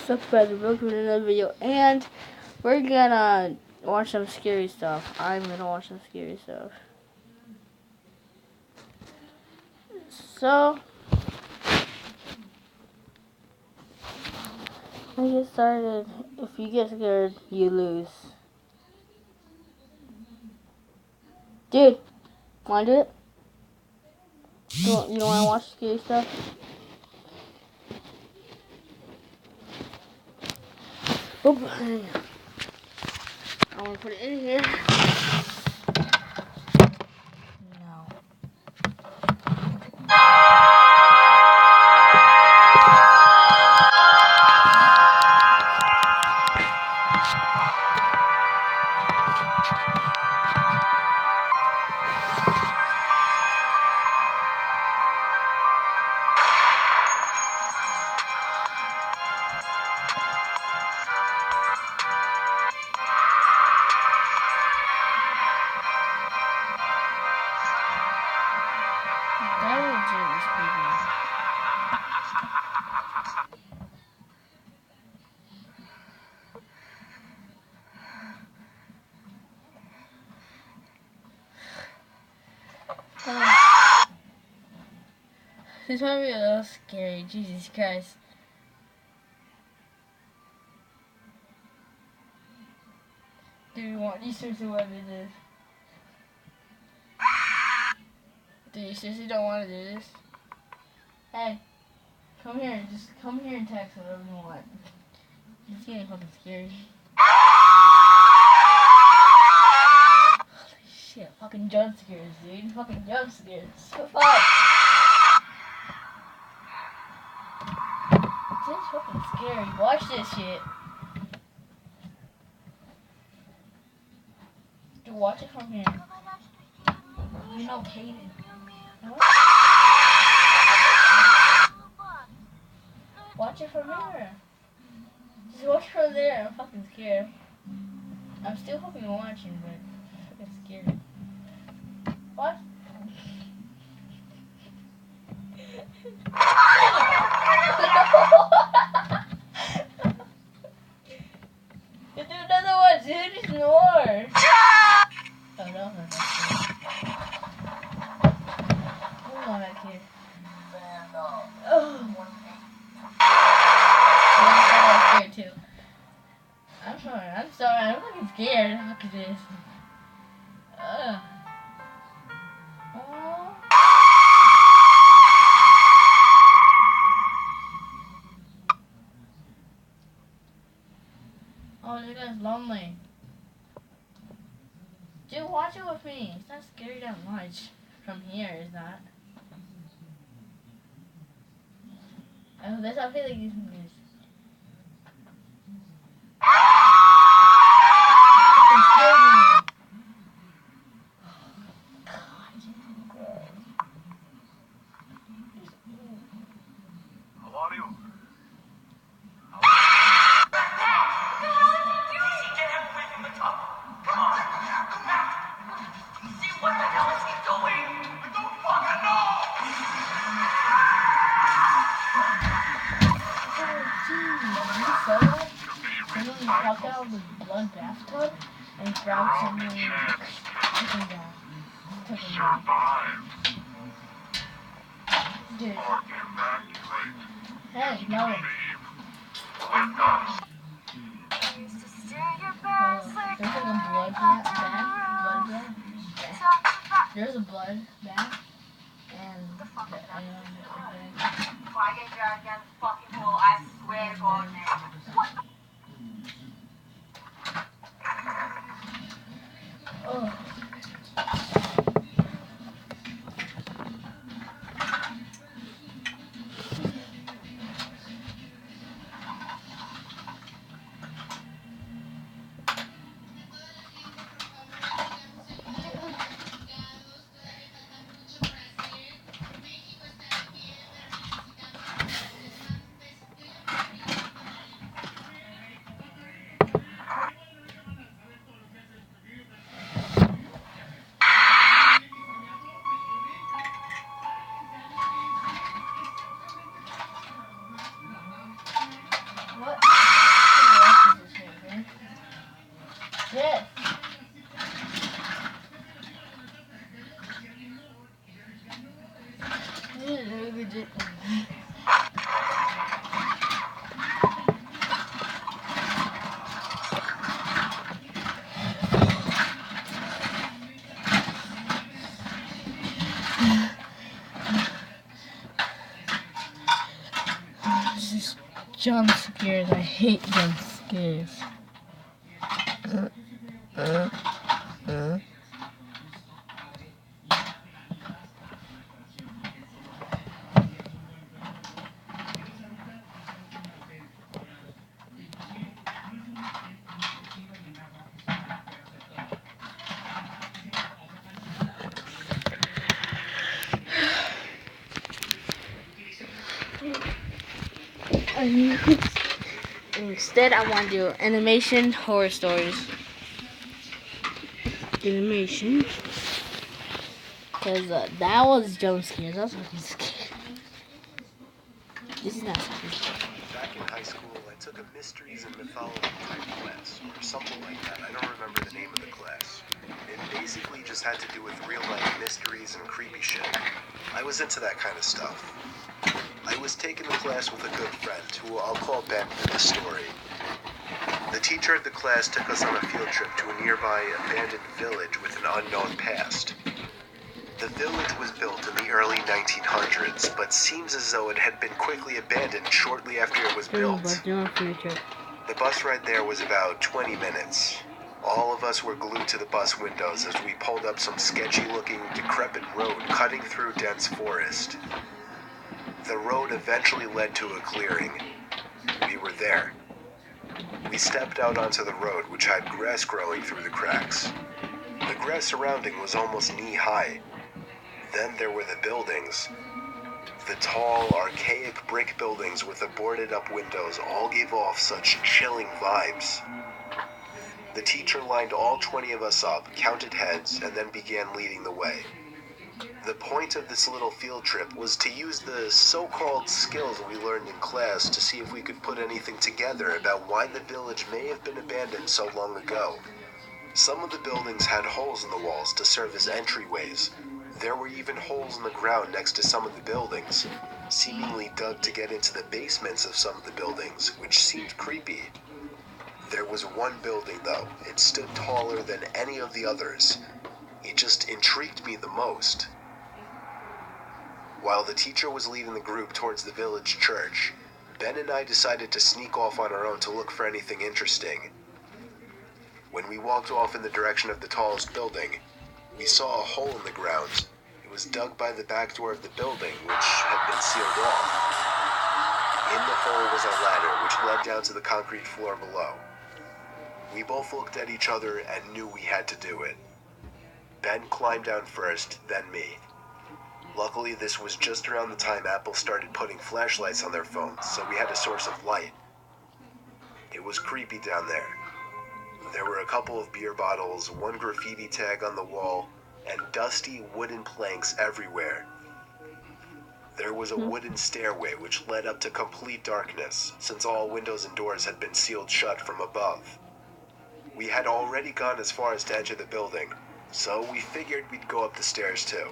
So fun, we're in another video, and we're gonna watch some scary stuff. I'm gonna watch some scary stuff. So, let's get started. If you get scared, you lose. Dude, wanna do it? You don't wanna watch scary stuff? Oop. I wanna put it in here. No. That was really creepy. This might be a little scary. Jesus Christ. Do you seriously want to do this? Do you seriously don't want to do this? Hey, come here. Just come here and text whatever you want. This is getting fucking scary. Holy shit, fucking jump scares, dude. Fucking jump scares. So fuck. This is fucking scary. Watch this shit. Dude, watch it from here. You know, Kaden. Watch it from here. Just watch from there. I'm fucking scared. I'm still fucking watching, but I'm fucking scared. What? Do another one, dude. Just more. Oh, no. Hold on back here. Oh. I'm scared too. I'm sorry. I'm fucking scared. Look at this. Oh. Oh, this guy's lonely. Dude, watch it with me. It's not scary that much. From here, it's not. Oh, that's how I feel like these movies. Fucking scared me. How are you? Get him away from the top. Come on. See what the hell is he doing? I don't fucking know. Someone popped out of the blood bathtub and grabbed someone and took him down. Dude. Hey, no. There's like a blood bath. There's a blood bath. And Before I get dragged down the fucking hole, I swear to God, what? oh. jump scares. I hate jump scares. Instead, I want to do animation horror stories. Animation. Because that was jump scares. I was fucking scared. This is not fucking scary. Back in high school, I took a mysteries and mythology type class, or something like that. I don't remember the name of the class. It basically just had to do with real-life mysteries and creepy shit. I was into that kind of stuff. I was taking the class with a good friend, who I'll call Ben for the story. The teacher of the class took us on a field trip to a nearby abandoned village with an unknown past. The village was built in the early 1900s, but seems as though it had been quickly abandoned shortly after it was built. The bus ride there was about 20 minutes. All of us were glued to the bus windows as we pulled up some sketchy-looking, decrepit road cutting through dense forest. The road eventually led to a clearing. We were there. We stepped out onto the road, which had grass growing through the cracks. The grass surrounding was almost knee-high. Then there were the buildings. The tall, archaic brick buildings with the boarded-up windows all gave off such chilling vibes. The teacher lined all 20 of us up, counted heads, and then began leading the way. The point of this little field trip was to use the so-called skills we learned in class to see if we could put anything together about why the village may have been abandoned so long ago. Some of the buildings had holes in the walls to serve as entryways. There were even holes in the ground next to some of the buildings, seemingly dug to get into the basements of some of the buildings, which seemed creepy. There was one building, though. It stood taller than any of the others. It just intrigued me the most. While the teacher was leading the group towards the village church, Ben and I decided to sneak off on our own to look for anything interesting. When we walked off in the direction of the tallest building, we saw a hole in the ground. It was dug by the back door of the building, which had been sealed off. In the hole was a ladder, which led down to the concrete floor below. We both looked at each other and knew we had to do it. Ben climbed down first, then me. Luckily, this was just around the time Apple started putting flashlights on their phones, so we had a source of light. It was creepy down there. There were a couple of beer bottles, one graffiti tag on the wall, and dusty wooden planks everywhere. There was a wooden stairway which led up to complete darkness, since all windows and doors had been sealed shut from above. We had already gone as far as to enter the building, so we figured we'd go up the stairs too.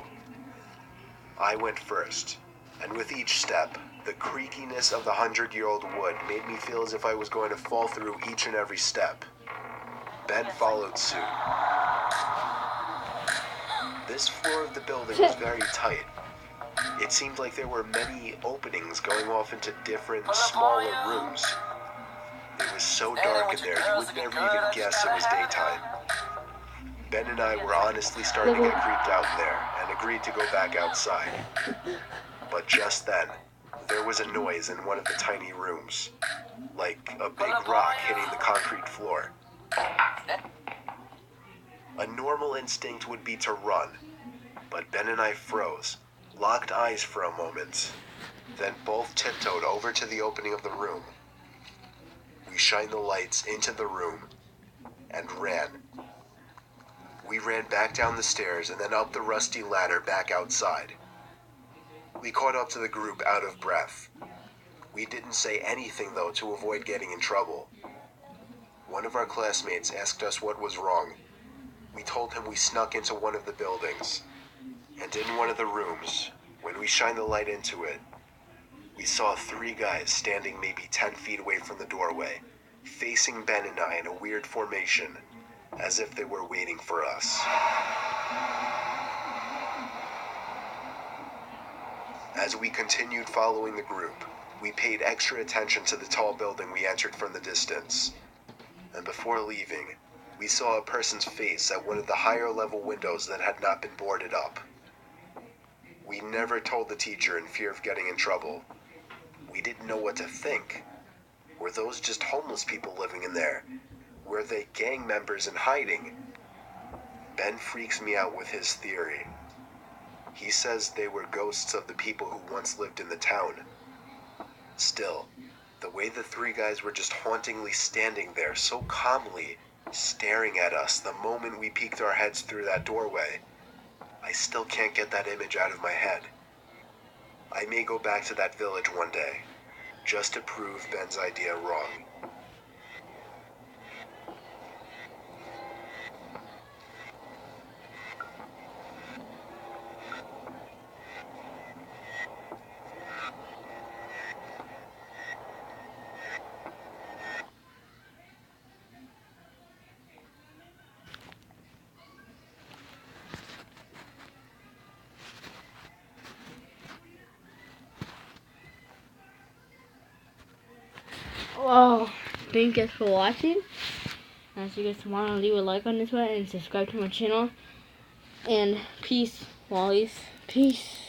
I went first, and with each step, the creakiness of the 100-year-old wood made me feel as if I was going to fall through each and every step. Ben followed suit. This floor of the building was very tight. It seemed like there were many openings going off into different, smaller rooms. It was so dark in there, you would never even guess it was daytime. Ben and I were honestly starting to get creeped out in there, and agreed to go back outside. But just then, there was a noise in one of the tiny rooms, like a big rock hitting the concrete floor. A normal instinct would be to run, but Ben and I froze, locked eyes for a moment, then both tiptoed over to the opening of the room. We shined the lights into the room and ran. We ran back down the stairs and then up the rusty ladder back outside. We caught up to the group out of breath. We didn't say anything, though, to avoid getting in trouble. One of our classmates asked us what was wrong. We told him we snuck into one of the buildings. And in one of the rooms, when we shined the light into it, we saw 3 guys standing maybe 10 feet away from the doorway, facing Ben and I in a weird formation, as if they were waiting for us. As we continued following the group, We paid extra attention to the tall building we entered from the distance. And before leaving, we saw a person's face at one of the higher level windows that had not been boarded up. We never told the teacher in fear of getting in trouble. We didn't know what to think. Were those just homeless people living in there? Were they gang members in hiding? Ben freaks me out with his theory. He says they were ghosts of the people who once lived in the town. Still, the way the three guys were just hauntingly standing there so calmly, staring at us the moment we peeked our heads through that doorway, I still can't get that image out of my head. I may go back to that village one day, just to prove Ben's idea wrong. Well, thank you guys for watching. As you guys want to leave a like on this one and subscribe to my channel. And peace, Wallies. Peace.